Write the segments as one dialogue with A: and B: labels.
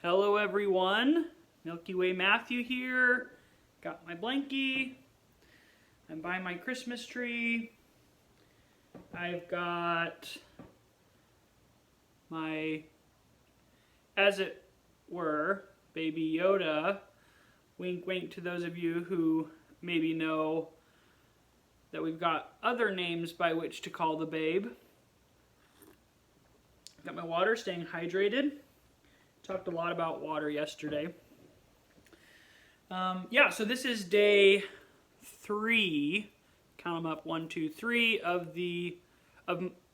A: Hello everyone, Milky Way Matthew here. Got my blankie. I'm by my Christmas tree. I've got my, as it were, Baby Yoda. Wink wink to those of you who maybe know that we've got other names by which to call the babe. Got my water, staying hydrated. Talked a lot about water yesterday. So this is day 3, count them up, 1, 2, 3, of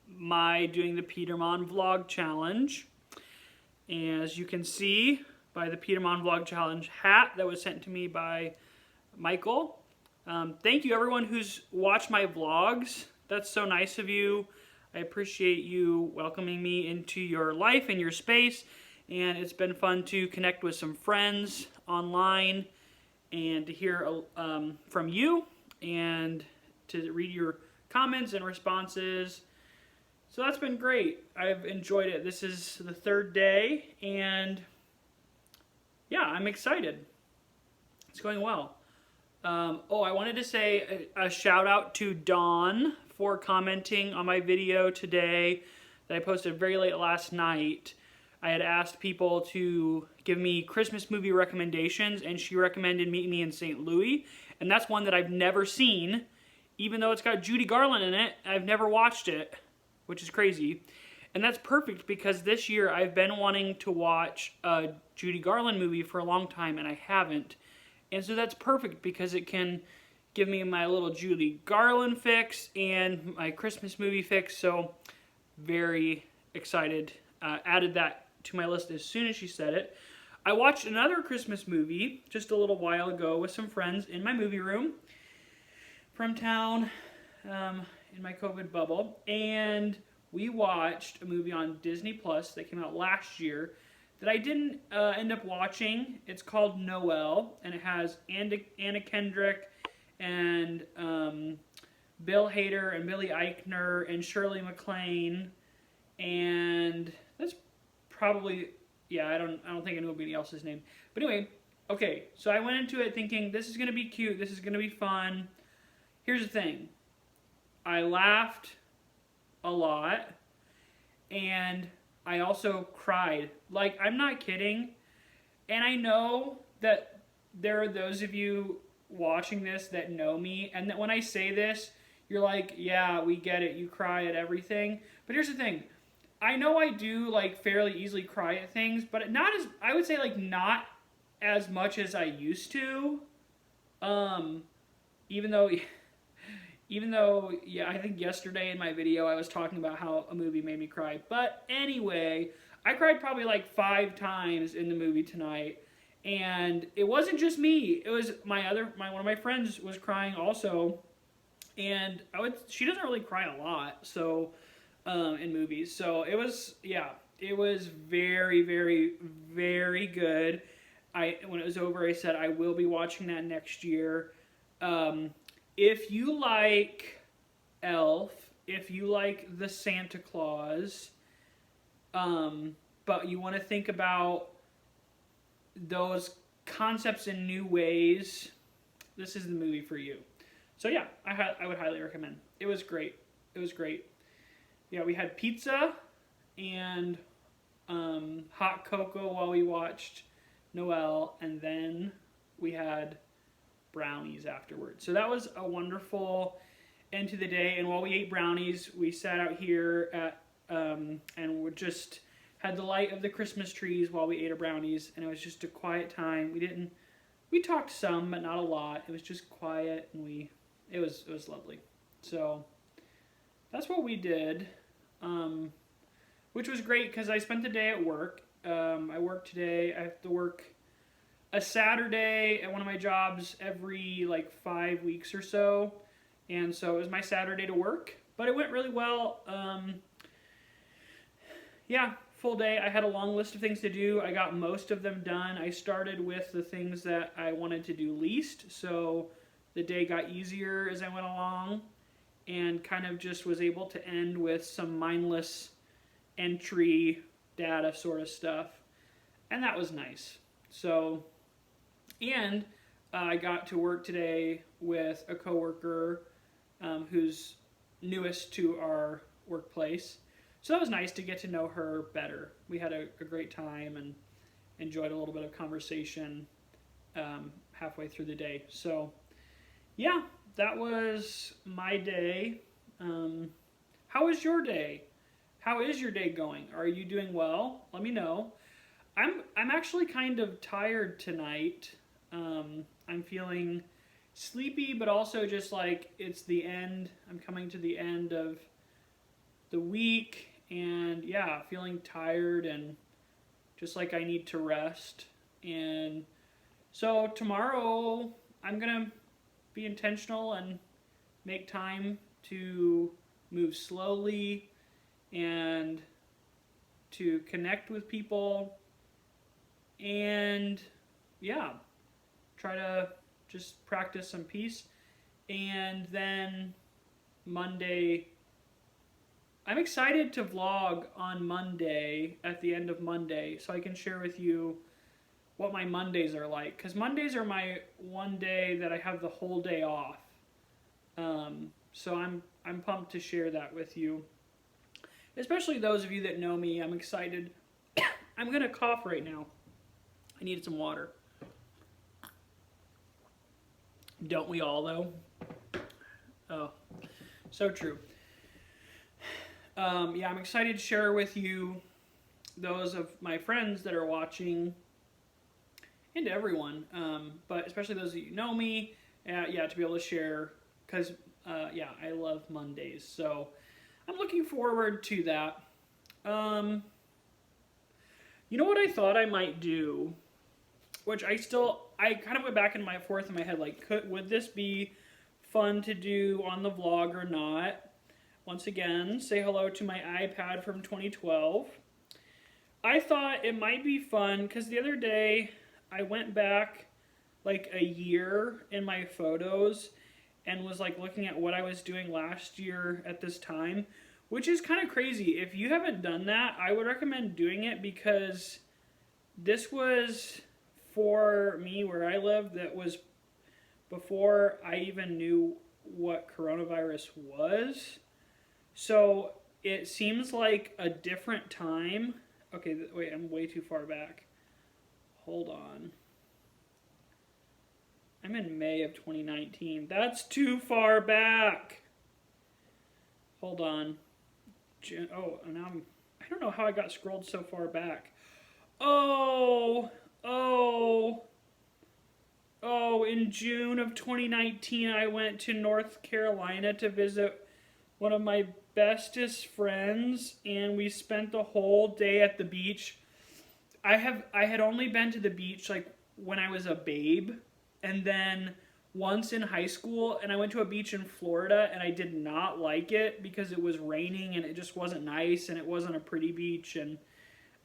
A: my doing the Peter Monn vlog challenge. And as you can see by the Peter Monn vlog challenge hat that was sent to me by Michael. Thank you everyone who's watched my vlogs. That's so nice of you. I appreciate you welcoming me into your life and your space. And it's been fun to connect with some friends online and to hear from you and to read your comments and responses. So that's been great. I've enjoyed it. This is the 3rd day and yeah, I'm excited. It's going well. I wanted to say a shout out to Dawn for commenting on my video today that I posted very late last night. I had asked people to give me Christmas movie recommendations, and she recommended Meet Me in St. Louis, and that's one that I've never seen, even though it's got Judy Garland in it. I've never watched it, which is crazy, and that's perfect because this year I've been wanting to watch a Judy Garland movie for a long time, and I haven't, and so that's perfect because it can give me my little Judy Garland fix and my Christmas movie fix, so very excited. Added that to my list as soon as she said it. I watched another Christmas movie just a little while ago with some friends in my movie room from town in my COVID bubble, and we watched a movie on Disney Plus that came out last year that I didn't end up watching. It's called Noel, and it has Anna Kendrick and Bill Hader and Billy Eichner and Shirley MacLaine, and that's probably, yeah, I don't think I know anybody else's name. But anyway, okay, so I went into it thinking this is going to be cute, this is going to be fun. Here's the thing. I laughed a lot, and I also cried. Like, I'm not kidding. And I know that there are those of you watching this that know me, and that when I say this, you're like, yeah, we get it, you cry at everything. But here's the thing. I know I do like fairly easily cry at things, but not as, I would say like not as much as I used to. Even though, yeah, I think yesterday in my video I was talking about how a movie made me cry. But anyway, I cried probably like 5 times in the movie tonight. And it wasn't just me. It was one of my friends was crying also. And she doesn't really cry a lot, so in movies. So it was, yeah, it was very, very, very good. When it was over, I said I will be watching that next year. If you like Elf, if you like the Santa Claus, but you want to think about those concepts in new ways, this is the movie for you. So yeah, I would highly recommend. It was great. It was great. Yeah, we had pizza and hot cocoa while we watched Noel, and then we had brownies afterwards. So that was a wonderful end to the day. And while we ate brownies, we sat out here and we just had the light of the Christmas trees while we ate our brownies, and it was just a quiet time. We talked some, but not a lot. It was just quiet, and it was lovely. So that's what we did, which was great because I spent the day at work. I worked today. I have to work a Saturday at one of my jobs every like 5 weeks or so, and so it was my Saturday to work, but it went really well. Yeah, full day. I had a long list of things to do. I got most of them done. I started with the things that I wanted to do least, so the day got easier as I went along, and kind of just was able to end with some mindless entry data sort of stuff. and that was nice. So, and I got to work today with a coworker who's newest to our workplace. So that was nice to get to know her better. We had a great time and enjoyed a little bit of conversation halfway through the day. So, yeah, that was my day. How was your day? How is your day going? Are you doing well? Let me know. I'm actually kind of tired tonight. I'm feeling sleepy, but also just like it's the end. I'm coming to the end of the week, and yeah, feeling tired and just like I need to rest. And so tomorrow I'm gonna be intentional and make time to move slowly and to connect with people, and yeah, try to just practice some peace. And then Monday, I'm excited to vlog on Monday, at the end of Monday, so I can share with you what my Mondays are like, because Mondays are my one day that I have the whole day off. So I'm pumped to share that with you, especially those of you that know me. I'm excited. I'm gonna cough right now. I needed some water. Don't we all, though? Oh, so true. Yeah, I'm excited to share with you those of my friends that are watching, and everyone, but especially those of you who know me, yeah, to be able to share, because, yeah, I love Mondays, so I'm looking forward to that. You know what I thought I might do, which I kind of went back in my head, like, would this be fun to do on the vlog or not? Once again, say hello to my iPad from 2012. I thought it might be fun, because the other day, I went back like a year in my photos and was like looking at what I was doing last year at this time, which is kind of crazy. If you haven't done that, I would recommend doing it, because this was, for me where I live, that was before I even knew what coronavirus was. So it seems like a different time. Okay, wait, I'm way too far back. Hold on. I'm in May of 2019. That's too far back. Hold on. Oh, now I don't know how I got scrolled so far back. Oh, in June of 2019, I went to North Carolina to visit one of my bestest friends, and we spent the whole day at the beach. I had only been to the beach like when I was a babe, and then once in high school, and I went to a beach in Florida, and I did not like it because it was raining and it just wasn't nice, and it wasn't a pretty beach, and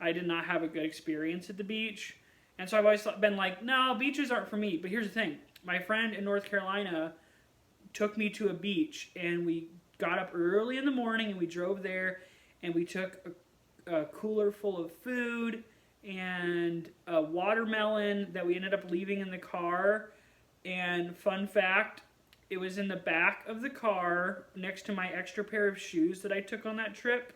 A: I did not have a good experience at the beach. And so I've always been like, no, beaches aren't for me. But here's the thing. My friend in North Carolina took me to a beach, and we got up early in the morning, and we drove there, and we took a cooler full of food and a watermelon that we ended up leaving in the car. And fun fact, it was in the back of the car next to my extra pair of shoes that I took on that trip.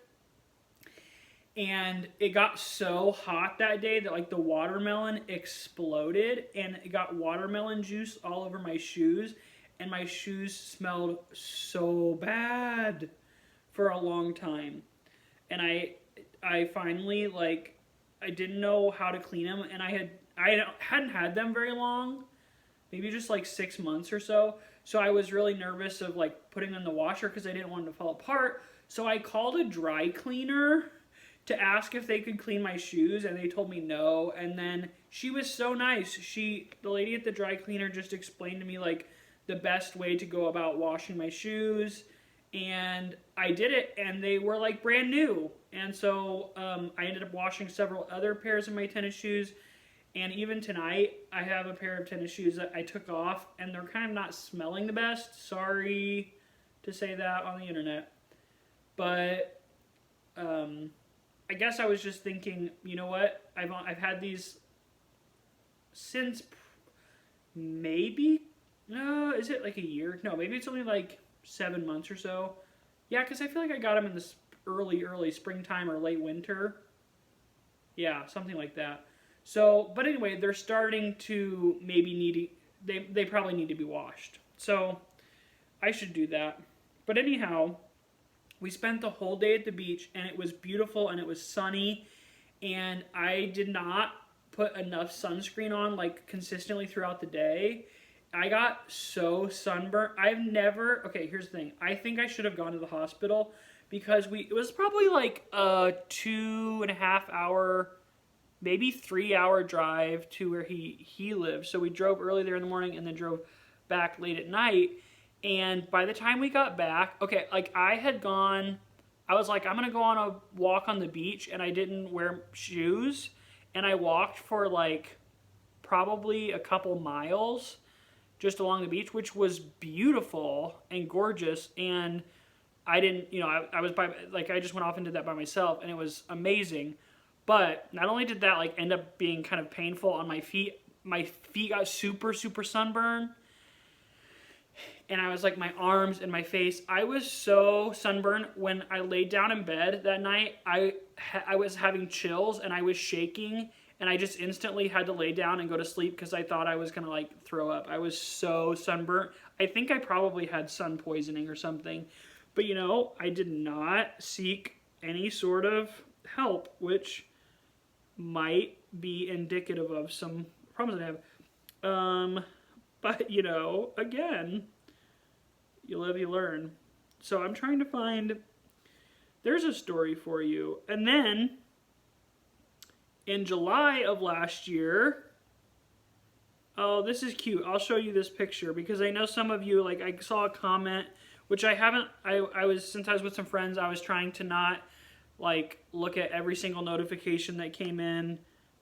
A: And it got so hot that day that like the watermelon exploded, and it got watermelon juice all over my shoes, and my shoes smelled so bad for a long time. And I finally, like, I didn't know how to clean them, and I hadn't had them very long, maybe just like 6 months or so. So I was really nervous of like putting them in the washer because I didn't want them to fall apart. So I called a dry cleaner to ask if they could clean my shoes, and they told me no. And then she was so nice. The lady at the dry cleaner just explained to me like the best way to go about washing my shoes, and I did it, and they were like brand new. And so I ended up washing several other pairs of my tennis shoes, and even tonight I have a pair of tennis shoes that I took off, and they're kind of not smelling the best. Sorry to say that on the internet, but I guess I was just thinking, you know what? I've had these since maybe, no, is it like a year? No, maybe it's only like 7 months or so. Yeah, because I feel like I got them in this early springtime or late winter. Yeah, something like that. So, but anyway, they're starting to maybe they probably need to be washed. So I should do that. But anyhow, we spent the whole day at the beach, and it was beautiful, and it was sunny, and I did not put enough sunscreen on like consistently throughout the day. I got so sunburnt. Okay, here's the thing. I think I should have gone to the hospital because it was probably like a 2.5 hour, maybe 3 hour drive to where he lived. So we drove early there in the morning and then drove back late at night. And by the time we got back, okay, like I was like, I'm gonna go on a walk on the beach, and I didn't wear shoes, and I walked for like probably a couple miles just along the beach, which was beautiful and gorgeous. And I didn't, I was I just went off and did that by myself, and it was amazing. But not only did that like end up being kind of painful on my feet got super, super sunburned. And I was like, my arms and my face, I was so sunburned. When I laid down in bed that night, I was having chills and I was shaking, and I just instantly had to lay down and go to sleep because I thought I was gonna like throw up. I was so sunburnt. I think I probably had sun poisoning or something. But I did not seek any sort of help, which might be indicative of some problems I have. But again, you live, you learn. So I'm trying to find, there's a story for you. And then in July of last year, oh, this is cute. I'll show you this picture because I know some of you, like I saw a comment, which I haven't, since I was with some friends, I was trying to not like look at every single notification that came in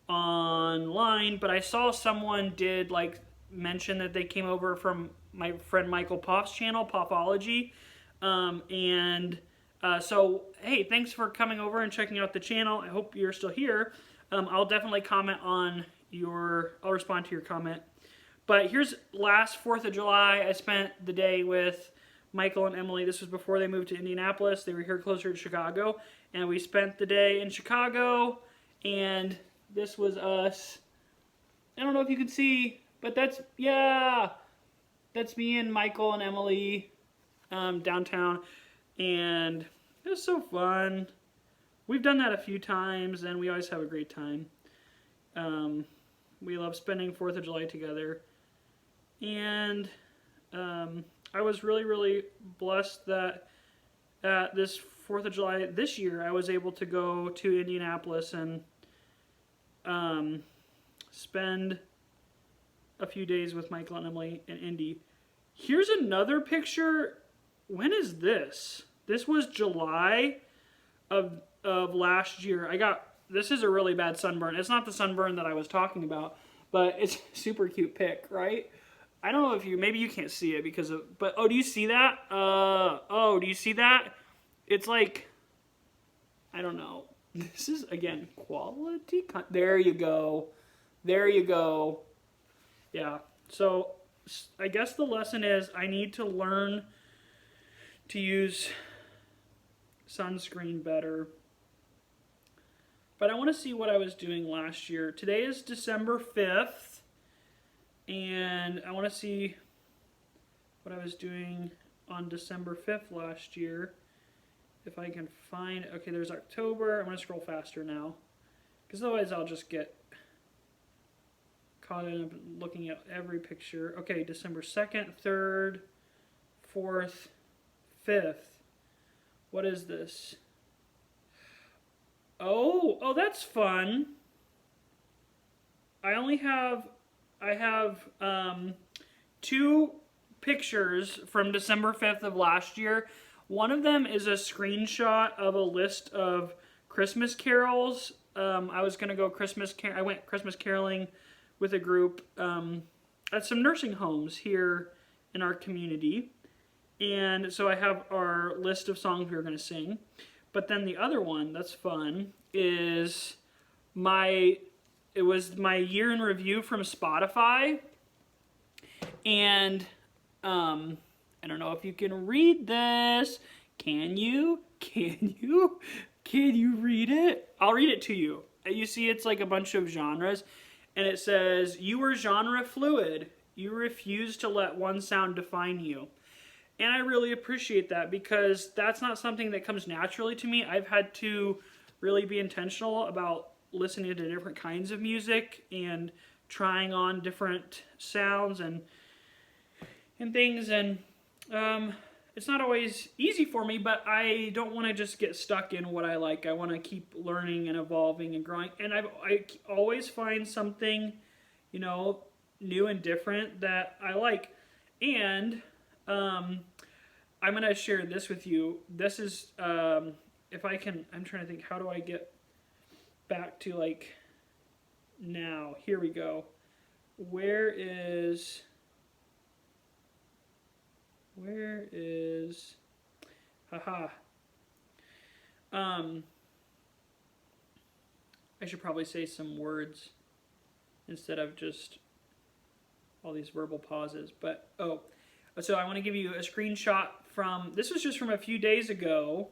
A: online, but I saw someone did like mention that they came over from my friend Michael Poff's channel, Poffology. So, hey, thanks for coming over and checking out the channel. I hope you're still here. I'll definitely comment on I'll respond to your comment. But here's last 4th of July. I spent the day with Michael and Emily. This was before they moved to Indianapolis. They were here closer to Chicago. And we spent the day in Chicago. And this was us. I don't know if you can see, but that's me and Michael and Emily downtown. And it was so fun. We've done that a few times, and we always have a great time. We love spending 4th of July together. And I was really, really blessed that at this 4th of July this year, I was able to go to Indianapolis and spend a few days with Michael and Emily in Indy. Here's another picture. When is this? This was July of last year. This is a really bad sunburn. It's not the sunburn that I was talking about, but it's a super cute pic, right? I don't know if maybe you can't see it but oh, do you see that? Do you see that? It's like, I don't know. This is, again, quality. There you go. There you go. Yeah. So I guess the lesson is I need to learn to use sunscreen better. But I want to see what I was doing last year. Today is December 5th. And I want to see what I was doing on December 5th last year. If I can find, okay, there's October. I'm going to scroll faster now, because otherwise I'll just get caught up looking at every picture. Okay, December 2nd, 3rd, 4th, 5th. What is this? Oh, that's fun. I have 2 pictures from December 5th of last year. One of them is a screenshot of a list of Christmas carols. I was going to go I went Christmas caroling with a group at some nursing homes here in our community. And so I have our list of songs we were going to sing. But then the other one that's fun is my it was my year in review from Spotify, and I don't know if you can read this. Can you? Can you? Can you read it? I'll read it to you. You see, it's like a bunch of genres, and it says, "You were genre fluid. You refuse to let one sound define you." And I really appreciate that, because that's not something that comes naturally to me. I've had to really be intentional about listening to different kinds of music and trying on different sounds and things, and it's not always easy for me, but I don't want to just get stuck in what I like. I want to keep learning and evolving and growing, and I always find something, new and different that I like. And I'm going to share this with you. This is, if I can, I'm trying to think, how do I get back to like now? Here we go. Where is, haha. I should probably say some words instead of just all these verbal pauses, but, so I want to give you a screenshot from, this was just from a few days ago,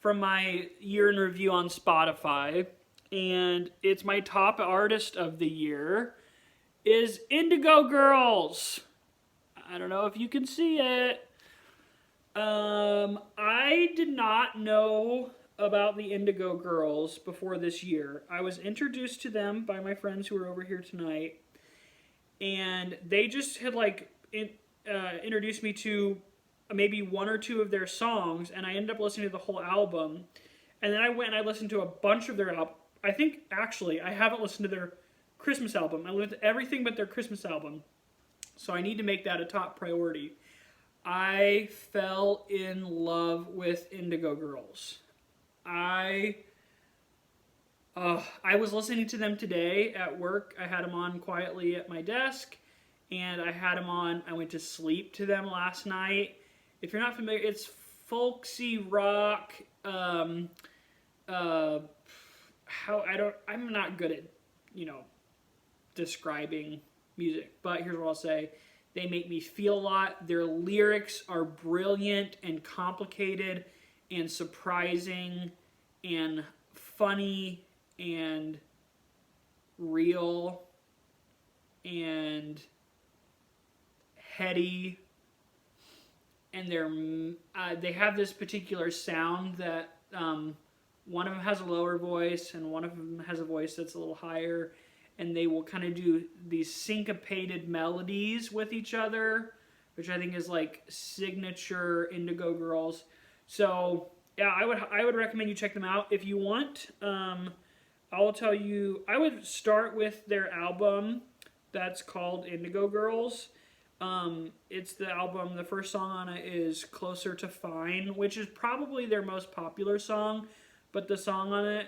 A: from my year in review on Spotify, and it's my top artist of the year is Indigo Girls. I don't know if you can see it. I did not know about the Indigo Girls before this year. I was introduced to them by my friends who were over here tonight, and they just had introduced me to maybe one or two of their songs, and I ended up listening to the whole album. And then I went and I listened to a bunch of their album. I think, actually, I haven't listened to their Christmas album. I listened to everything but their Christmas album. So I need to make that a top priority. I fell in love with Indigo Girls. I was listening to them today at work. I had them on quietly at my desk, and I had them on. I went to sleep to them last night. If you're not familiar, it's folksy rock. I'm not good at, describing music, but here's what I'll say. They make me feel a lot. Their lyrics are brilliant and complicated and surprising and funny and real and heady. And they have this particular sound that one of them has a lower voice and one of them has a voice that's a little higher, and they will kind of do these syncopated melodies with each other, which I think is like signature Indigo Girls. So yeah, I would recommend you check them out if you want. I will tell you, I would start with their album that's called Indigo Girls. It's the album, the first song on it is Closer to Fine, which is probably their most popular song, but the song on it,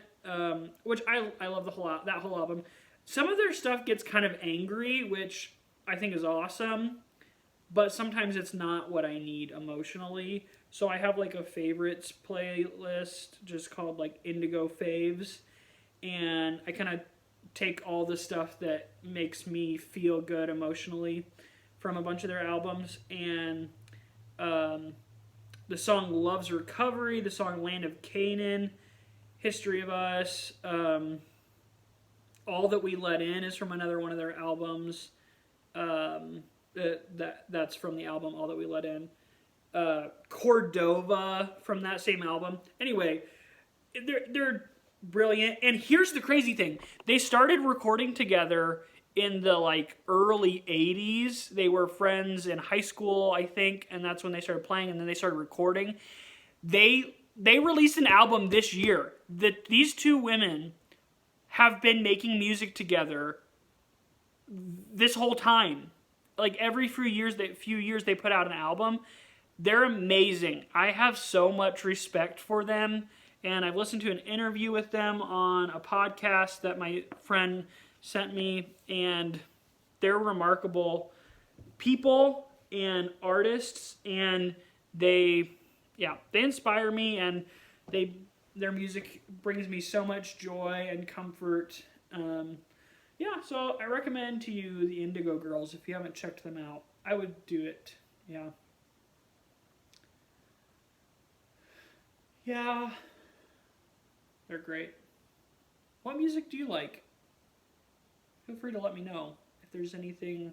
A: which I love that whole album. Some of their stuff gets kind of angry, which I think is awesome, but sometimes it's not what I need emotionally. So I have like a favorites playlist just called like Indigo Faves, and I kind of take all the stuff that makes me feel good emotionally from a bunch of their albums, and the song Love's Recovery, the song Land of Canaan, History of Us, All That We Let In is from another one of their albums. That's from the album All That We Let In. Cordova from that same album. Anyway, they're brilliant. And here's the crazy thing. They started recording together in the early 80s. They were friends in high school, I think, and that's when they started playing, and then they started recording. They released an album this year. These two women have been making music together this whole time. Like every few years they put out an album. They're amazing. I have so much respect for them, and I've listened to an interview with them on a podcast that my friend sent me, and they're remarkable people and artists, and they inspire me, and their music brings me so much joy and comfort. so I recommend to you the Indigo Girls if you haven't checked them out. I would do it. Yeah. Yeah. They're great. What music do you like? Feel free to let me know if there's anything.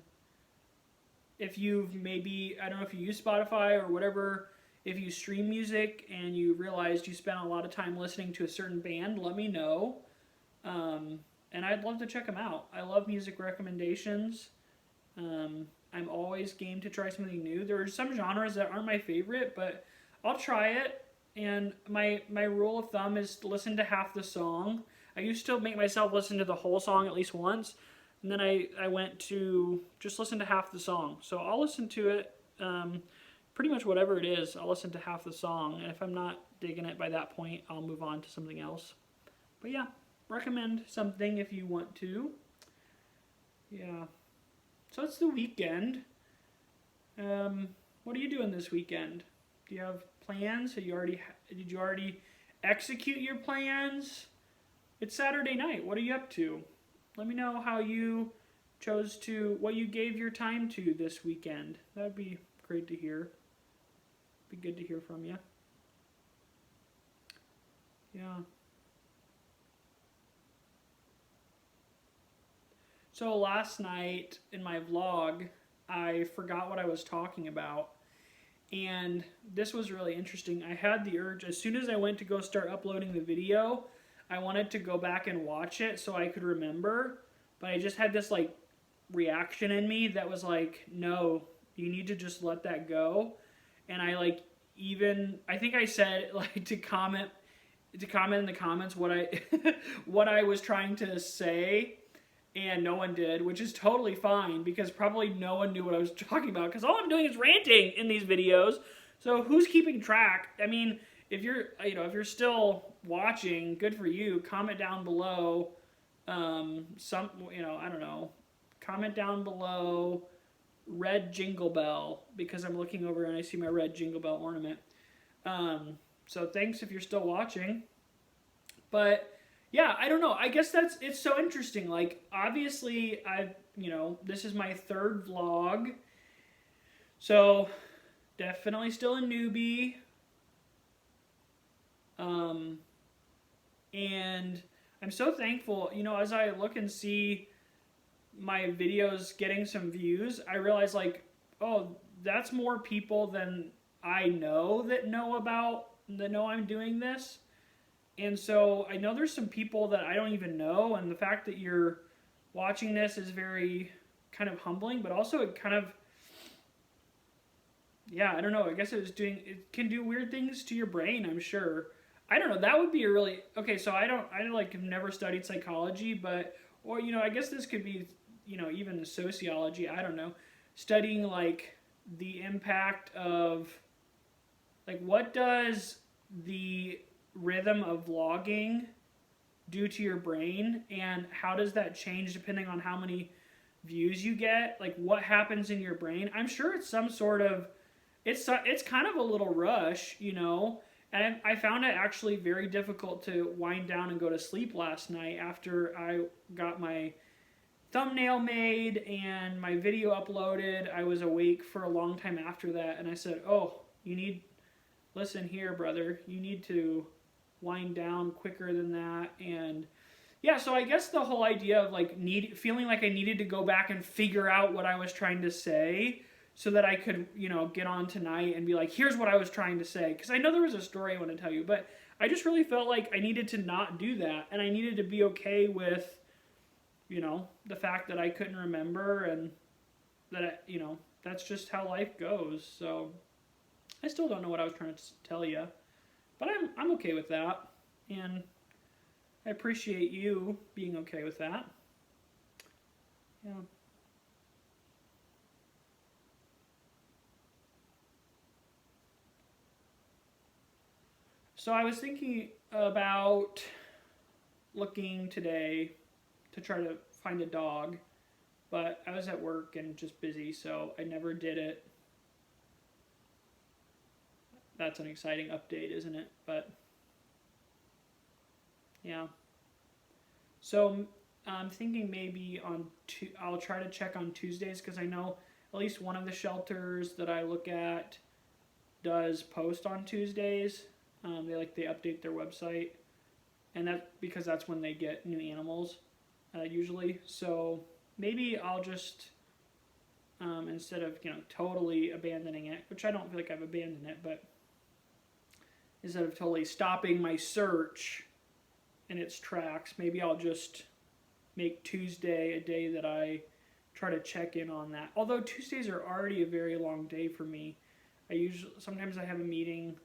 A: If you've maybe, I don't know if you use Spotify or whatever, if you stream music and you realized you spent a lot of time listening to a certain band, let me know. And I'd love to check them out. I love music recommendations. I'm always game to try something new. There are some genres that aren't my favorite, but I'll try it. And my rule of thumb is to listen to half the song. I used to make myself listen to the whole song at least once. And then I went to just listen to half the song. So I'll listen to it, pretty much whatever it is, I'll listen to half the song. And if I'm not digging it by that point, I'll move on to something else. But yeah, recommend something if you want to. Yeah. So it's the weekend. What are you doing this weekend? Do you have plans? Did you already execute your plans? It's Saturday night. What are you up to? Let me know how you chose to, what you gave your time to this weekend. That would be great to hear. Be good to hear from you. Yeah. So last night in my vlog, I forgot what I was talking about. And this was really interesting. I had the urge, as soon as I went to go start uploading the video, I wanted to go back and watch it so I could remember. But I just had this like reaction in me that was like, no, you need to just let that go. And I like I think I said like to comment in the comments what I what I was trying to say, and no one did, which is totally fine because probably no one knew what I was talking about because all I'm doing is ranting in these videos. So who's keeping track? I mean, if you're still watching, good for you. Comment down below I don't know. Comment down below red jingle bell because I'm looking over and I see my red jingle bell ornament. So thanks if you're still watching. But yeah, I don't know. I guess it's so interesting. Like, obviously, this is my third vlog. So, definitely still a newbie. And I'm so thankful, as I look and see my videos getting some views, I realize, like, oh, that's more people than I know that know I'm doing this. And so I know there's some people that I don't even know, and the fact that you're watching this is very kind of humbling, but also it kind of, yeah, I don't know, I guess it can do weird things to your brain, I'm sure. I don't know, that would be a really, okay, so I have never studied psychology, but, or, I guess this could be, even sociology, I don't know, studying, like, the impact of, like, what does the rhythm of vlogging do to your brain, and how does that change depending on how many views you get? Like, what happens in your brain? I'm sure it's some sort of, it's kind of a little rush, and I found it actually very difficult to wind down and go to sleep last night after I got my thumbnail made and my video uploaded. I was awake for a long time after that, and I said, oh, listen here, brother, you need to wind down quicker than that. And yeah, so I guess the whole idea of like feeling like I needed to go back and figure out what I was trying to say so that I could, get on tonight and be like, here's what I was trying to say. Because I know there was a story I want to tell you, but I just really felt like I needed to not do that. And I needed to be okay with, the fact that I couldn't remember, and that, that's just how life goes. So I still don't know what I was trying to tell you. But I'm okay with that, and I appreciate you being okay with that. Yeah. So I was thinking about looking today to try to find a dog, but I was at work and just busy, so I never did it. That's an exciting update, isn't it? But yeah. So I'm thinking maybe I'll try to check on Tuesdays because I know at least one of the shelters that I look at does post on Tuesdays. They update their website, and that's because that's when they get new animals usually. So maybe I'll just instead of totally abandoning it, which I don't feel like I've abandoned it, but instead of totally stopping my search in its tracks, maybe I'll just make Tuesday a day that I try to check in on that. Although Tuesdays are already a very long day for me. Sometimes I have a meeting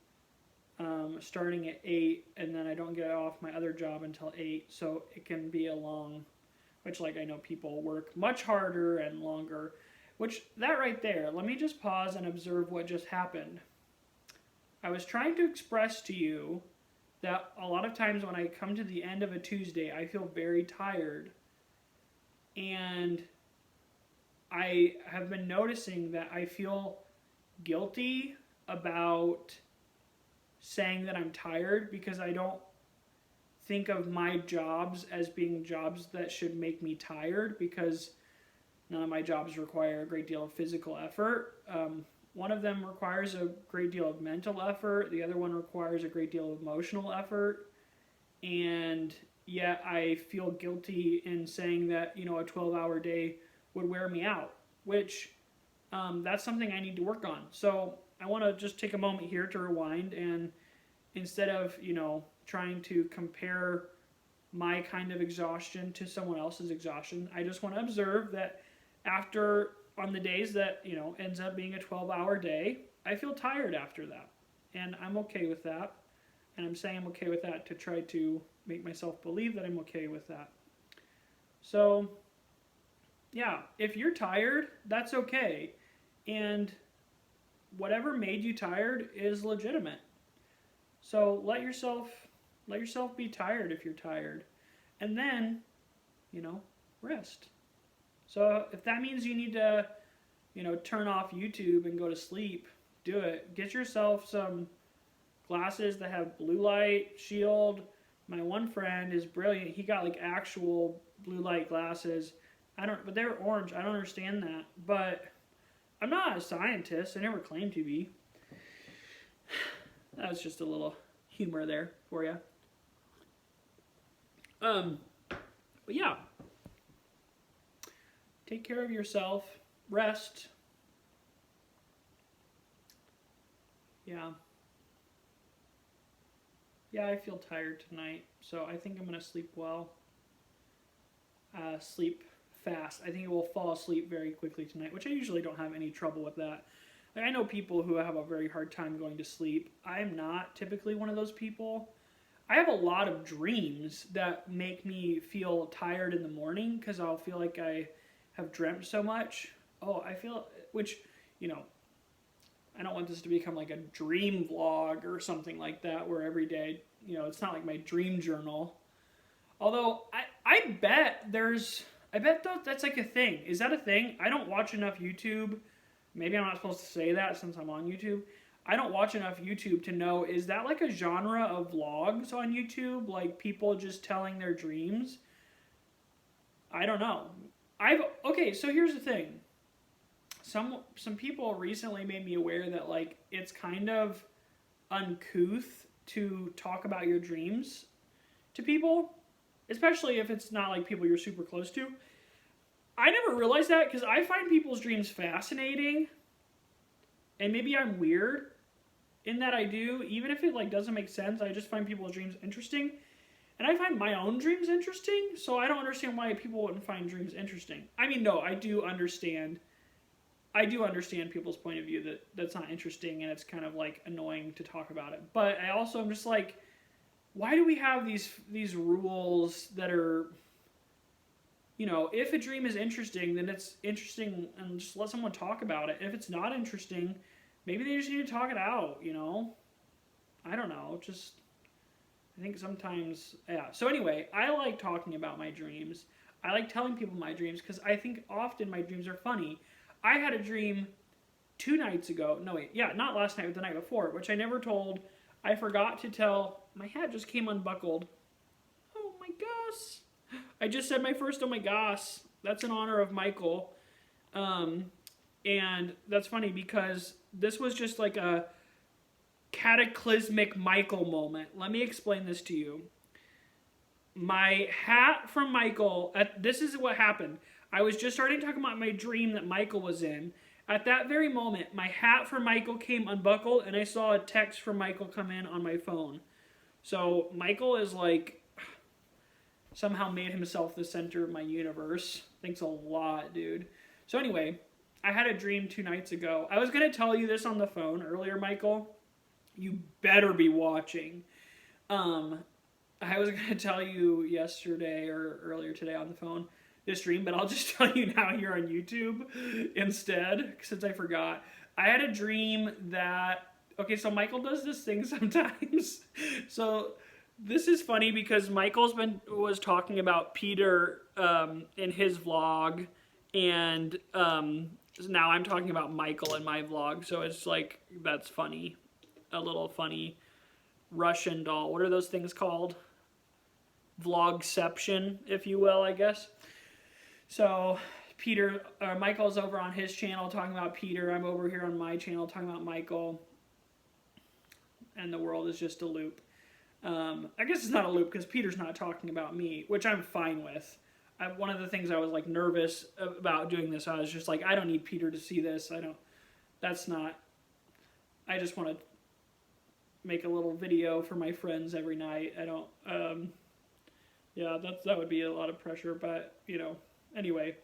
A: starting at 8, and then I don't get off my other job until 8, so it can be a long, which I know people work much harder and longer, which that right there, let me just pause and observe what just happened. I was trying to express to you that a lot of times when I come to the end of a Tuesday, I feel very tired. And I have been noticing that I feel guilty about saying that I'm tired because I don't think of my jobs as being jobs that should make me tired because none of my jobs require a great deal of physical effort. One of them requires a great deal of mental effort. The other one requires a great deal of emotional effort. And yet I feel guilty in saying that, a 12-hour day would wear me out, which that's something I need to work on. So I want to just take a moment here to rewind, and instead of, trying to compare my kind of exhaustion to someone else's exhaustion, I just want to observe that on the days that, ends up being a 12-hour day, I feel tired after that. And I'm okay with that. And I'm saying I'm okay with that to try to make myself believe that I'm okay with that. So, yeah, if you're tired, that's okay. And whatever made you tired is legitimate. So let yourself be tired if you're tired. And then, rest. So if that means you need to, turn off YouTube and go to sleep, do it. Get yourself some glasses that have blue light shield. My one friend is brilliant. He got actual blue light glasses. But they were orange. I don't understand that. But I'm not a scientist. I never claimed to be. That was just a little humor there for you. But yeah. Take care of yourself. Rest. Yeah. Yeah, I feel tired tonight, so I think I'm going to sleep well. Sleep fast. I think I will fall asleep very quickly tonight, which I usually don't have any trouble with that. I know people who have a very hard time going to sleep. I'm not typically one of those people. I have a lot of dreams that make me feel tired in the morning because I'll feel like I have dreamt so much. Which, I don't want this to become like a dream vlog or something like that where every day, it's not like my dream journal. Although I bet that's like a thing. Is that a thing? I don't watch enough YouTube. Maybe I'm not supposed to say that since I'm on YouTube. I don't watch enough YouTube to know, is that like a genre of vlogs on YouTube? Like people just telling their dreams? I don't know. Okay, so here's the thing. Some people recently made me aware that it's kind of uncouth to talk about your dreams to people, especially if it's not people you're super close to. I never realized that because I find people's dreams fascinating, and maybe I'm weird in that I do, even if it doesn't make sense. I just find people's dreams interesting, and I find my own dreams interesting. So I don't understand why people wouldn't find dreams interesting. I mean, no, I do understand people's point of view that that's not interesting and it's kind of annoying to talk about it. But I also am just why do we have these rules that are, if a dream is interesting, then it's interesting and just let someone talk about it. If it's not interesting, maybe they just need to talk it out, I don't know, I think sometimes, yeah. So anyway, I like talking about my dreams. I like telling people my dreams because I think often my dreams are funny. I had a dream 2 nights ago. No, wait. Yeah, not last night, but the night before, which I never told. I forgot to tell. My hat just came unbuckled. Oh my gosh. I just said my first oh my gosh. That's in honor of Michael. And that's funny because this was just like a cataclysmic Michael moment. Let me explain this to you. My hat from Michael, this is what happened. I was just starting talking about my dream that Michael was in. At that very moment, my hat from Michael came unbuckled, and I saw a text from Michael come in on my phone. So Michael is like, somehow made himself the center of my universe. Thanks a lot, dude. So anyway, I had a dream 2 nights ago. I was going to tell you this on the phone earlier, Michael. You better be watching. I was going to tell you yesterday or earlier today on the phone this dream, but I'll just tell you now here on YouTube instead, since I forgot. I had a dream that, okay, so Michael does this thing sometimes. So this is funny because Michael's was talking about Peter in his vlog, and now I'm talking about Michael in my vlog, so it's like, that's funny. A little funny Russian doll. What are those things called? Vlogception, if you will, I guess. So Michael's over on his channel talking about Peter. I'm over here on my channel talking about Michael. And the world is just a loop. I guess it's not a loop because Peter's not talking about me, which I'm fine with. One of the things I was like nervous about doing this, I was just like, I don't need Peter to see this. I just want to make a little video for my friends every night. Yeah, that would be a lot of pressure, but, you know, anyway.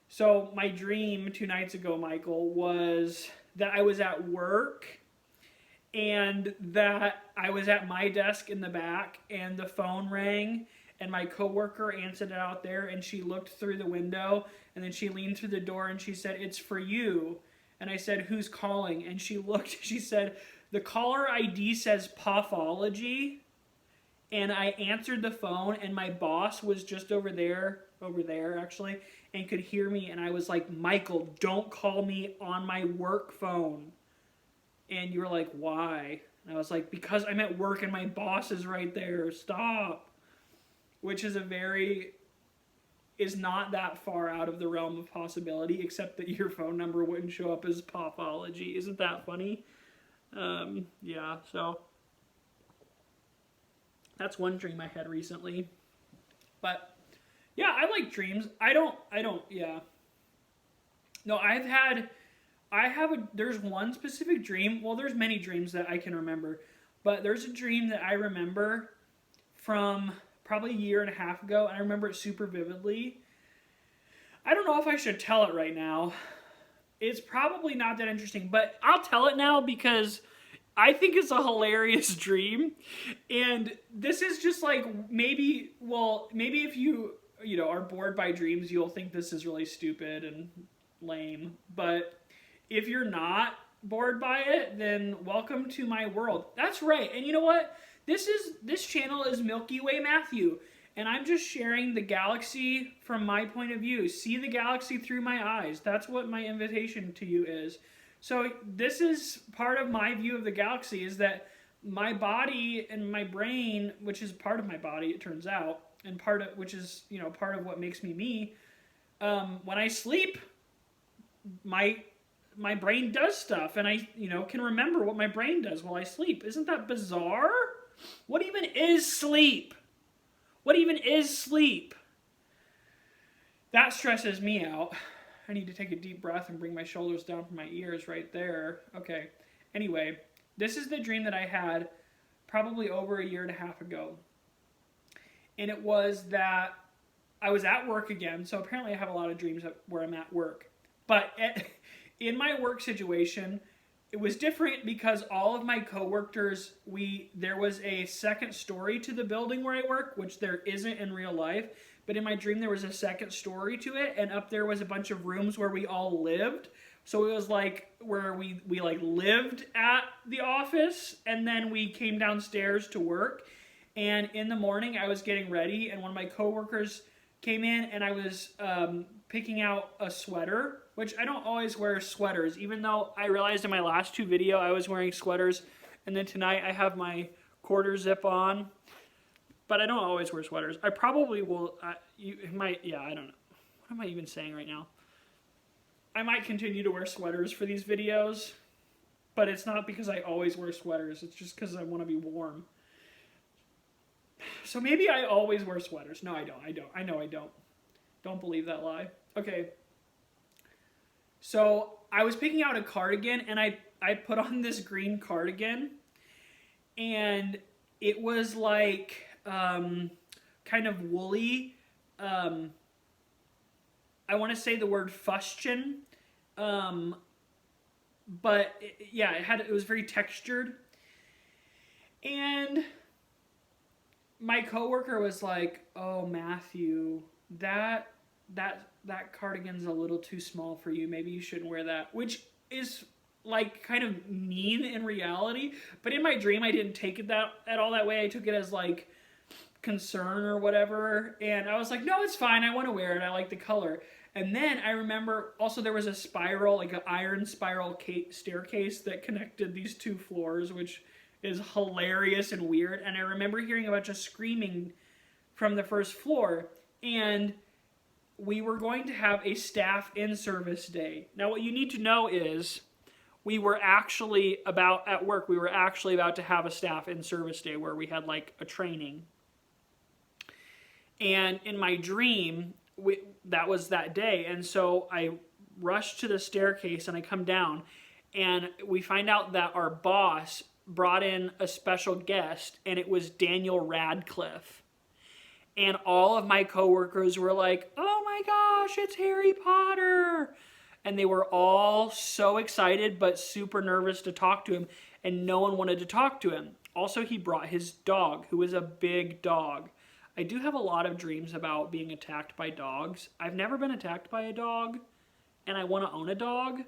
A: So my dream 2 nights ago, Michael, was that I was at work and that I was at my desk in the back and the phone rang and my coworker answered it out there and she looked through the window and then she leaned through the door and she said, "It's for you." And I said, "Who's calling?" And she looked, she said, "The caller ID says Puffology." And I answered the phone, and my boss was just over there actually, and could hear me. And I was like, "Michael, don't call me on my work phone." And you were like, "Why?" And I was like, "Because I'm at work and my boss is right there. Stop." Which is not that far out of the realm of possibility, except that your phone number wouldn't show up as Puffology. Isn't that funny? Yeah, so that's one dream I had recently. But yeah, I like dreams. Yeah. No, there's one specific dream. Well, there's many dreams that I can remember, but there's a dream that I remember from probably a year and a half ago, and I remember it super vividly. I don't know if I should tell it right now. It's probably not that interesting, but I'll tell it now because I think it's a hilarious dream. And this is just like, maybe if you are bored by dreams, you'll think this is really stupid and lame. But if you're not bored by it, then welcome to my world. That's right. And you know what? This channel is Milky Way Matthew. And I'm just sharing the galaxy from my point of view. See the galaxy through my eyes. That's what my invitation to you is. So this is part of my view of the galaxy, is that my body and my brain, which is part of my body, it turns out, and which is part of what makes me me. When I sleep, my brain does stuff, and I can remember what my brain does while I sleep. Isn't that bizarre? What even is sleep? What even is sleep? That stresses me out. I need to take a deep breath and bring my shoulders down from my ears right there. Okay. Anyway, this is the dream that I had probably over a year and a half ago. And it was that I was at work again. So apparently I have a lot of dreams where I'm at work. But in my work situation, it was different because all of my coworkers, there was a second story to the building where I work, which there isn't in real life. But in my dream, there was a second story to it, and up there was a bunch of rooms where we all lived. So it was like where we lived at the office, and then we came downstairs to work. And in the morning, I was getting ready, and one of my coworkers came in, and I was picking out a sweater, which I don't always wear sweaters, even though I realized in my last 2 videos I was wearing sweaters, and then tonight I have my quarter zip on. but I don't always wear sweaters. I probably will, you might, yeah, I don't know. What am I even saying right now? I might continue to wear sweaters for these videos, but it's not because I always wear sweaters. It's just because I want to be warm. So maybe I always wear sweaters. No, I don't. I know I don't. Don't believe that lie. Okay. So I was picking out a cardigan, and I put on this green cardigan, and it was like kind of woolly. I want to say the word fustian, but yeah, it was very textured. And my coworker was like, "Oh, Matthew, that cardigan's a little too small for you. Maybe you shouldn't wear that," which is like kind of mean in reality. But in my dream, I didn't take it at all that way. I took it as like concern or whatever, and I was like, "No, it's fine. I want to wear it. I like the color." And then I remember also there was a spiral, like an iron spiral staircase that connected these two floors, which is hilarious and weird. And I remember hearing a bunch of screaming from the first floor, and we were going to have a staff in-service day. Now, what you need to know is we were actually about to have a staff in-service day where we had like a training. And in my dream, that was that day. And so I rushed to the staircase and I come down, and we find out that our boss brought in a special guest, and it was Daniel Radcliffe. And all of my coworkers were like, "Oh my gosh, it's Harry Potter." And they were all so excited but super nervous to talk to him, and no one wanted to talk to him. Also, he brought his dog, who was a big dog. I do have a lot of dreams about being attacked by dogs. I've never been attacked by a dog, and I want to own a dog,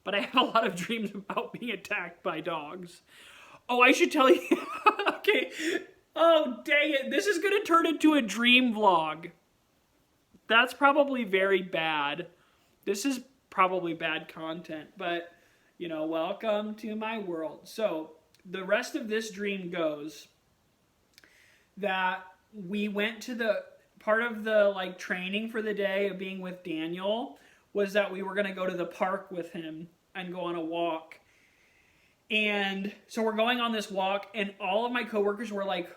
A: but I have a lot of dreams about being attacked by dogs. Oh, I should tell you. Okay. Oh, dang it. This is going to turn into a dream vlog. That's probably very bad. This is probably bad content, but, you know, welcome to my world. So, the rest of this dream goes that we went to the part of the like training for the day of being with Daniel was that we were going to go to the park with him and go on a walk. And so we're going on this walk, and all of my coworkers were like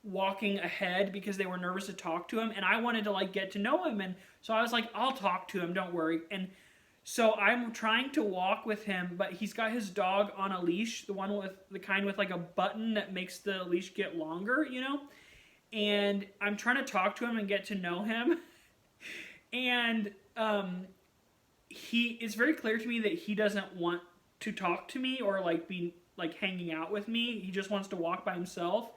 A: walking ahead because they were nervous to talk to him, and I wanted to like get to know him, and so I was like, "I'll talk to him, don't worry." And so I'm trying to walk with him, but he's got his dog on a leash, the one with the kind with like a button that makes the leash get longer, you know? And I'm trying to talk to him and get to know him. And it's very clear to me that he doesn't want to talk to me or like be like hanging out with me. He just wants to walk by himself.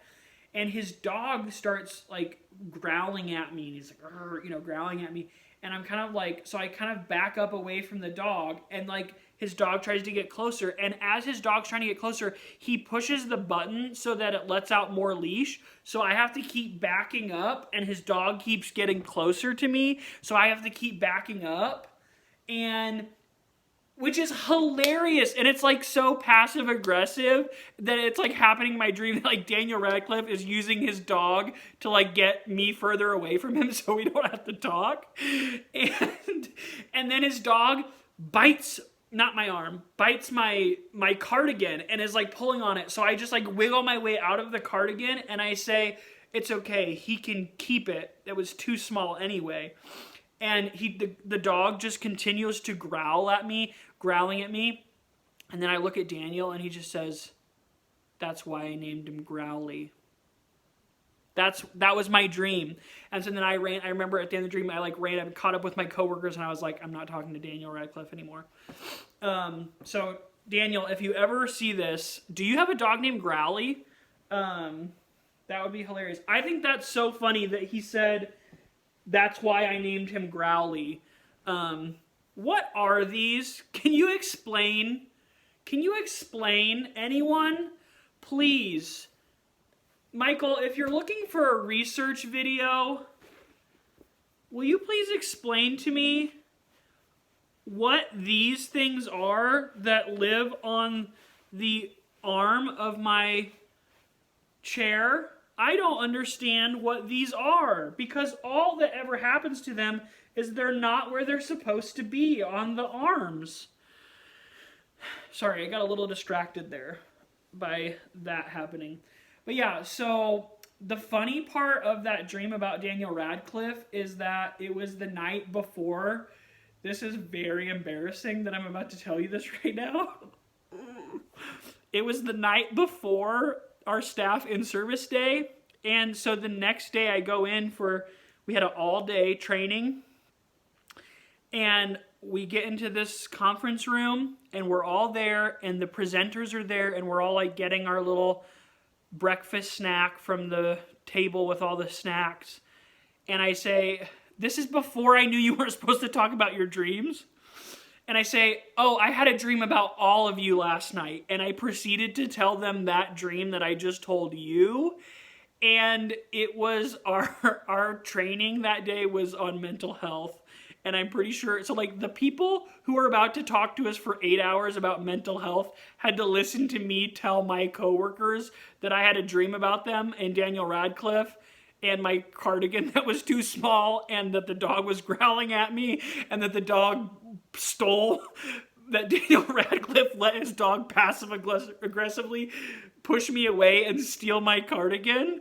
A: And his dog starts like growling at me, and he's like, you know, growling at me. And I'm kind of like, so I kind of back up away from the dog, and like his dog tries to get closer. And as his dog's trying to get closer, he pushes the button so that it lets out more leash. So I have to keep backing up, and his dog keeps getting closer to me. So I have to keep backing up, and which is hilarious. And it's like so passive aggressive that it's like happening in my dream that like Daniel Radcliffe is using his dog to like get me further away from him so we don't have to talk. And then his dog bites, not my arm, bites my cardigan and is like pulling on it. So I just like wiggle my way out of the cardigan, and I say, "It's okay, he can keep it. It was too small anyway." And the dog just continues to growling at me. And then I look at Daniel, and he just says, "That's why I named him Growly." That was my dream. And so then I remember at the end of the dream, I like ran and caught up with my coworkers, and I was like, "I'm not talking to Daniel Radcliffe anymore." So Daniel, if you ever see this, do you have a dog named Growly? That would be hilarious. I think that's so funny that he said, "That's why I named him Growly." What are these? Can you explain? Can you explain? Anyone? Please. Michael, if you're looking for a research video, will you please explain to me what these things are that live on the arm of my chair? I don't understand what these are, because all that ever happens to them is they're not where they're supposed to be on the arms. Sorry, I got a little distracted there by that happening. But yeah, so the funny part of that dream about Daniel Radcliffe is that it was the night before. This is very embarrassing that I'm about to tell you this right now. It was the night before our staff in-service day, and so the next day I go in we had an all-day training, and we get into this conference room, and we're all there, and the presenters are there, and we're all like getting our little breakfast snack from the table with all the snacks, and I say, this is before I knew you weren't supposed to talk about your dreams. And I say, oh, I had a dream about all of you last night. And I proceeded to tell them that dream that I just told you. And it was our training that day was on mental health. And I'm pretty sure, so like the people who were about to talk to us for 8 hours about mental health had to listen to me tell my coworkers that I had a dream about them and Daniel Radcliffe and my cardigan that was too small, and that the dog was growling at me, and that the dog stole, that Daniel Radcliffe let his dog passive-aggressively push me away and steal my cardigan.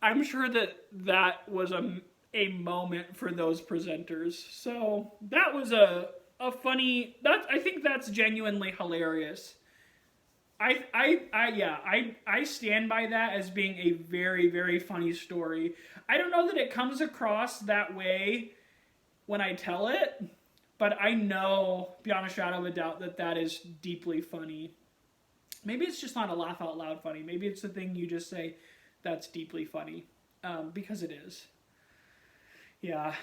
A: I'm sure that was a moment for those presenters. So that was a funny, I think that's genuinely hilarious. I stand by that as being a very, very funny story. I don't know that it comes across that way when I tell it, but I know beyond a shadow of a doubt that is deeply funny. Maybe it's just not a laugh out loud funny. Maybe it's the thing you just say that's deeply funny, because it is. Yeah.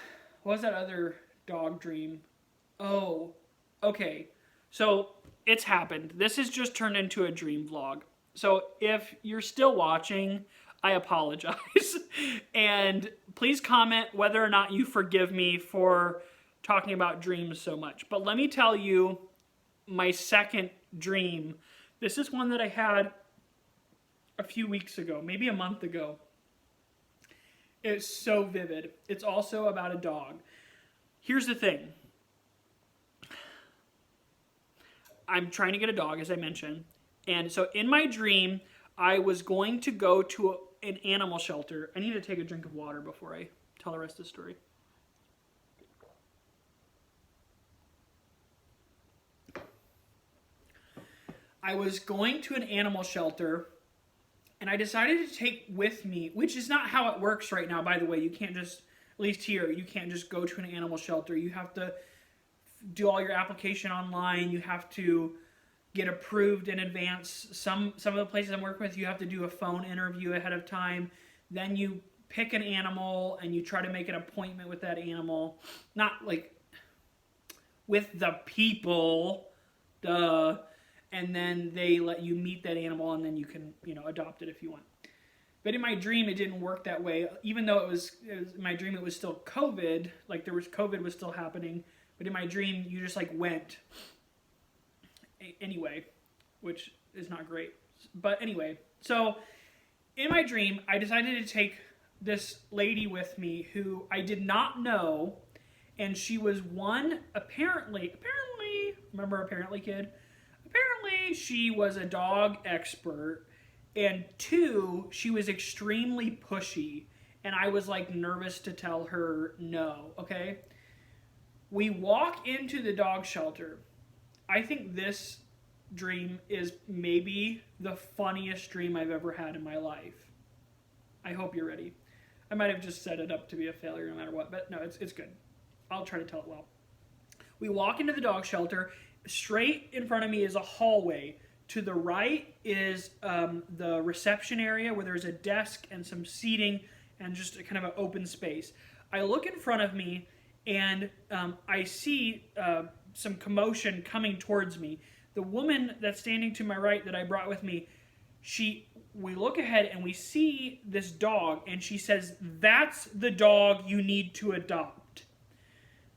A: What was that other dog dream? Oh, okay. So it's happened. This has just turned into a dream vlog. So if you're still watching, I apologize. And please comment whether or not you forgive me for talking about dreams so much. But let me tell you my second dream. This is one that I had a few weeks ago, maybe a month ago. It's so vivid. It's also about a dog. Here's the thing. I'm trying to get a dog, as I mentioned. And so in my dream, I was going to go to an animal shelter. I need to take a drink of water before I tell the rest of the story. I was going to an animal shelter, and I decided to take with me, which is not how it works right now, by the way. You can't just, at least here, you can't just go to an animal shelter. You have to do all your application online. You have to get approved in advance. Some of the places I'm working with, you have to do a phone interview ahead of time. Then you pick an animal and you try to make an appointment with that animal. Not like with the people, duh. And then they let you meet that animal, and then you can, adopt it if you want. But in my dream, it didn't work that way. Even though it was in my dream, it was still COVID. Like COVID was still happening. But in my dream, you just went anyway, which is not great. But anyway, so in my dream, I decided to take this lady with me who I did not know, and she was apparently, remember apparently, kid? Apparently, she was a dog expert, and 2, she was extremely pushy, and I was nervous to tell her no, okay? We walk into the dog shelter. I think this dream is maybe the funniest dream I've ever had in my life. I hope you're ready. I might have just set it up to be a failure no matter what, but no, it's good. I'll try to tell it well. We walk into the dog shelter. Straight in front of me is a hallway. To the right is the reception area where there's a desk and some seating and just kind of an open space. I look in front of me, and I see some commotion coming towards me. The woman that's standing to my right that I brought with me, we look ahead and we see this dog, and she says, "That's the dog you need to adopt."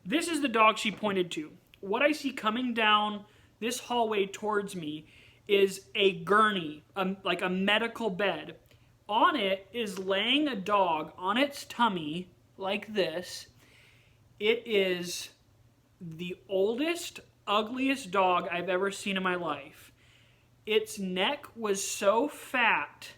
A: This is the dog she pointed to. What I see coming down this hallway towards me is a gurney, like a medical bed. on it is laying a dog on its tummy like this. It is the oldest, ugliest dog I've ever seen in my life. Its neck was so fat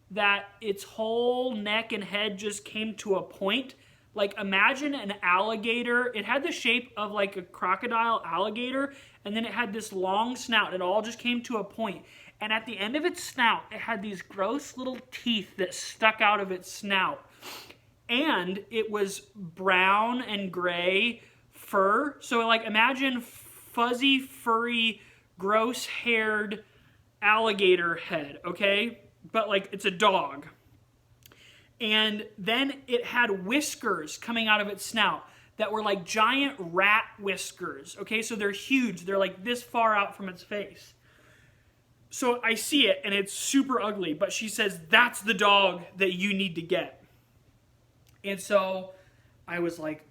A: that its whole neck and head just came to a point. Like, imagine an alligator. It had the shape of like a crocodile alligator, and then it had this long snout. It all just came to a point. And at the end of its snout, it had these gross little teeth that stuck out of its snout. And it was brown and gray fur. So like, imagine fuzzy, furry, gross-haired alligator head, okay? But like, it's a dog. And then it had whiskers coming out of its snout that were like giant rat whiskers, okay? So they're huge. They're like this far out from its face. So I see it, and it's super ugly, but she says, that's the dog that you need to get. And so I was like,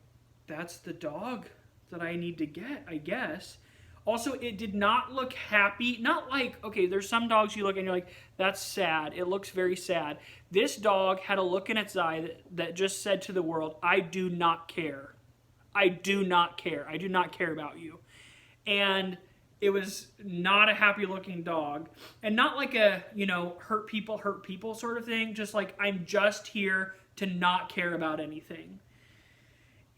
A: that's the dog that I need to get, I guess. Also, it did not look happy. Not like, okay, there's some dogs you look and you're like, that's sad. It looks very sad. This dog had a look in its eye that just said to the world, I do not care. I do not care. I do not care about you. And it was not a happy looking dog. And not like a, hurt people sort of thing. Just like, I'm just here to not care about anything.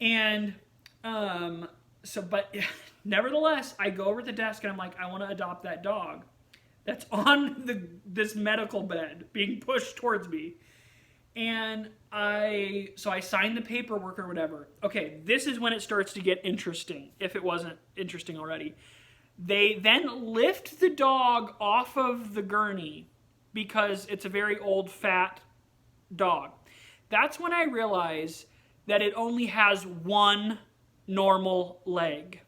A: And, but nevertheless, I go over to the desk and I'm like, I want to adopt that dog that's on this medical bed being pushed towards me. And I signed the paperwork or whatever. Okay, this is when it starts to get interesting, if it wasn't interesting already. They then lift the dog off of the gurney because it's a very old, fat dog. That's when I realize that it only has one normal leg.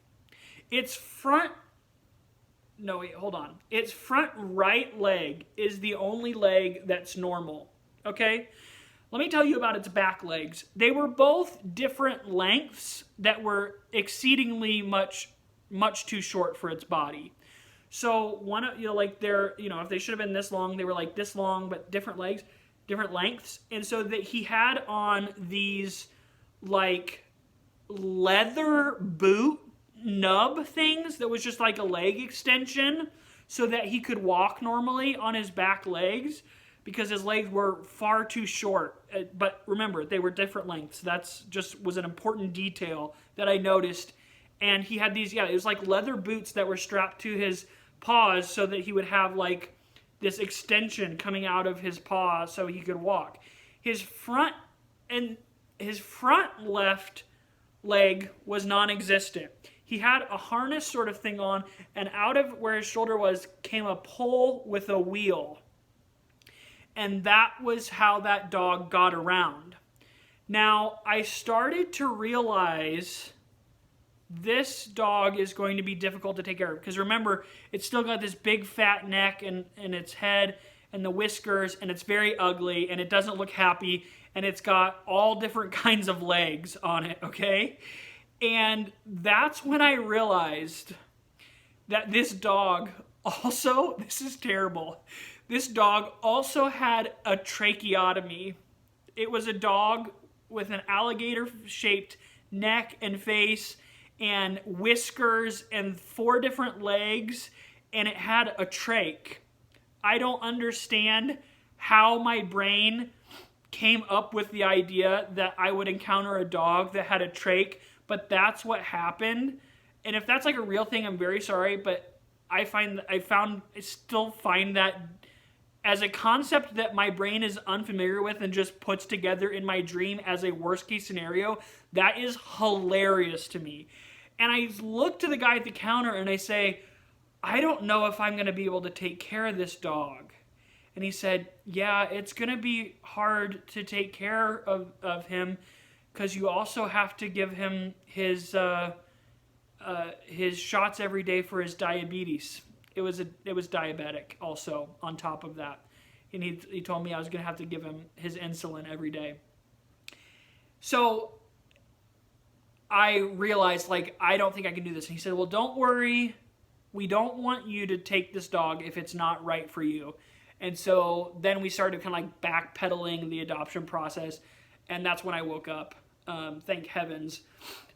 A: Its front right leg is the only leg that's normal, okay? Let me tell you about its back legs. They were both different lengths that were exceedingly much too short for its body. So if they should have been this long, they were like this long, but different legs, different lengths. And so that he had on these like leather boot nub things that was just like a leg extension so that he could walk normally on his back legs because his legs were far too short. But remember, they were different lengths. That's just was an important detail that I noticed. And he had these, it was like leather boots that were strapped to his paws so that he would have like this extension coming out of his paw so he could walk. His front left leg was non-existent. He had a harness sort of thing on, and out of where his shoulder was came a pole with a wheel. And that was how that dog got around. Now, I started to realize this dog is going to be difficult to take care of. Because remember, it's still got this big fat neck and its head and the whiskers, and it's very ugly, and it doesn't look happy, and it's got all different kinds of legs on it, okay? And that's when I realized that this dog also, this is terrible, this dog also had a tracheotomy. It was a dog with an alligator-shaped neck and face and whiskers and 4 different legs, and it had a trach. I don't understand how my brain came up with the idea that I would encounter a dog that had a trach, but that's what happened. And if that's like a real thing, I'm very sorry, but I still find that as a concept that my brain is unfamiliar with and just puts together in my dream as a worst case scenario, that is hilarious to me. And I look to the guy at the counter and I say, I don't know if I'm going to be able to take care of this dog. And he said, yeah, it's going to be hard to take care of him because you also have to give him his shots every day for his diabetes. It was diabetic also on top of that. And he told me I was going to have to give him his insulin every day. So I realized, I don't think I can do this. And he said, well, don't worry. We don't want you to take this dog if it's not right for you. And so then we started kind of like backpedaling the adoption process, and that's when I woke up. Thank heavens.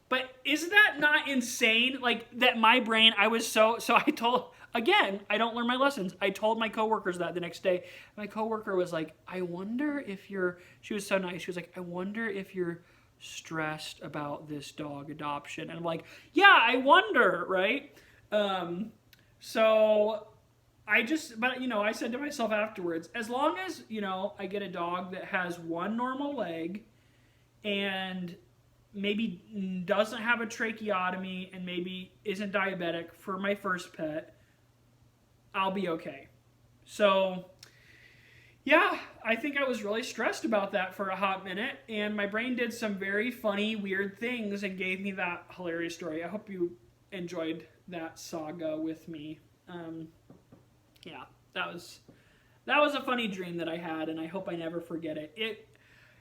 A: But isn't that not insane? Like, that my brain, I was so I told, again, I don't learn my lessons. I told my coworkers that the next day. My coworker was like, I wonder if she was so nice. She was like, I wonder if you're stressed about this dog adoption. And I'm like, yeah, I wonder, right? So but I said to myself afterwards, as long as, I get a dog that has one normal leg and maybe doesn't have a tracheotomy and maybe isn't diabetic for my first pet, I'll be okay. So, yeah, I think I was really stressed about that for a hot minute, and my brain did some very funny, weird things and gave me that hilarious story. I hope you enjoyed that saga with me. Yeah, that was a funny dream that I had, and I hope I never forget it.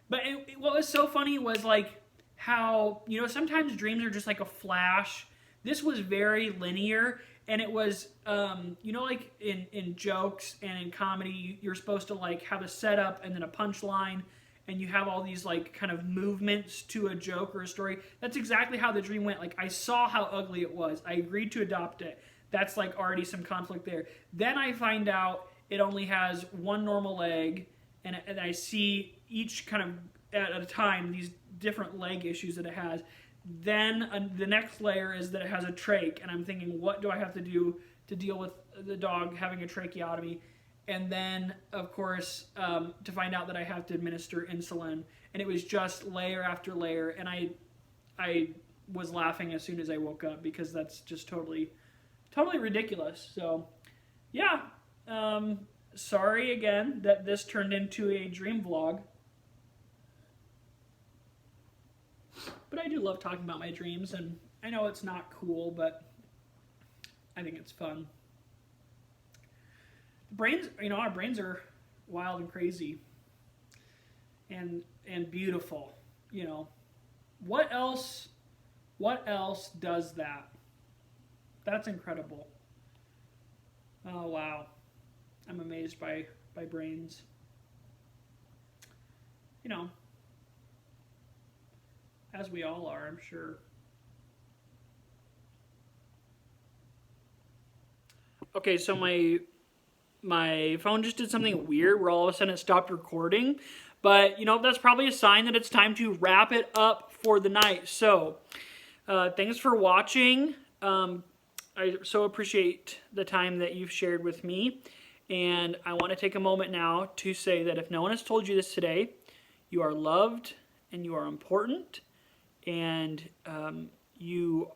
A: What was so funny was like how, sometimes dreams are just like a flash. This was very linear, and it was, like in jokes and in comedy, you're supposed to like have a setup and then a punchline, and you have all these like kind of movements to a joke or a story. That's exactly how the dream went. Like, I saw how ugly it was. I agreed to adopt it. That's like already some conflict there. Then I find out it only has one normal leg, and I see each kind of at a time these different leg issues that it has. Then the next layer is that it has a trach, and I'm thinking, what do I have to do to deal with the dog having a tracheotomy? And then, of course, to find out that I have to administer insulin, and it was just layer after layer, and I was laughing as soon as I woke up because that's just totally ridiculous. So, yeah, sorry again that this turned into a dream vlog. But I do love talking about my dreams, and I know it's not cool, but I think it's fun. Our brains are wild and crazy and beautiful. What else does that? That's incredible. Oh, wow. I'm amazed by brains. As we all are, I'm sure. Okay, so my phone just did something weird where all of a sudden it stopped recording. But, that's probably a sign that it's time to wrap it up for the night. So, thanks for watching. I so appreciate the time that you've shared with me. And I want to take a moment now to say that if no one has told you this today, you are loved and you are important. And you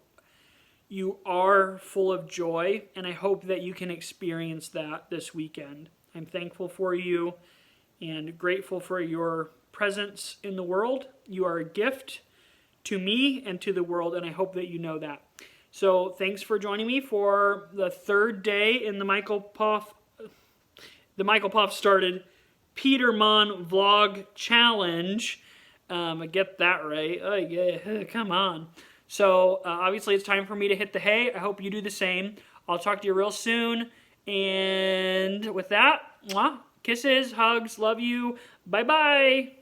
A: are full of joy, and I hope that you can experience that this weekend. I'm thankful for you and grateful for your presence in the world. You are a gift to me and to the world, and I hope that you know that. So thanks for joining me for the third day in the Michael Puff started Peter Monn Vlog Challenge. I get that right. Oh, yeah, come on. So, obviously, it's time for me to hit the hay. I hope you do the same. I'll talk to you real soon. And with that, kisses, hugs, love you. Bye-bye.